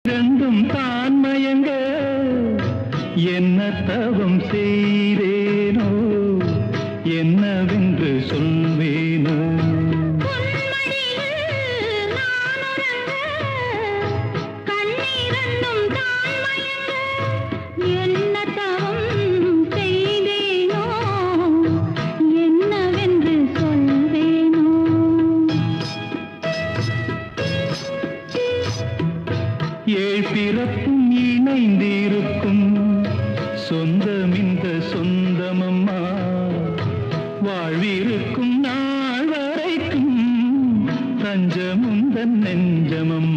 இரண்டும் தான் மயங்க என்ன தவம் செய்தேனோ என்னவென்று சொல்வேனோ ஏழ் பிறப்பும் இணைந்திருக்கும் சொந்தம் இந்த சொந்தமம்மா வாழ்விருக்கும் நாள் வரைக்கும் தஞ்சமுந்தன் நெஞ்சமம்மா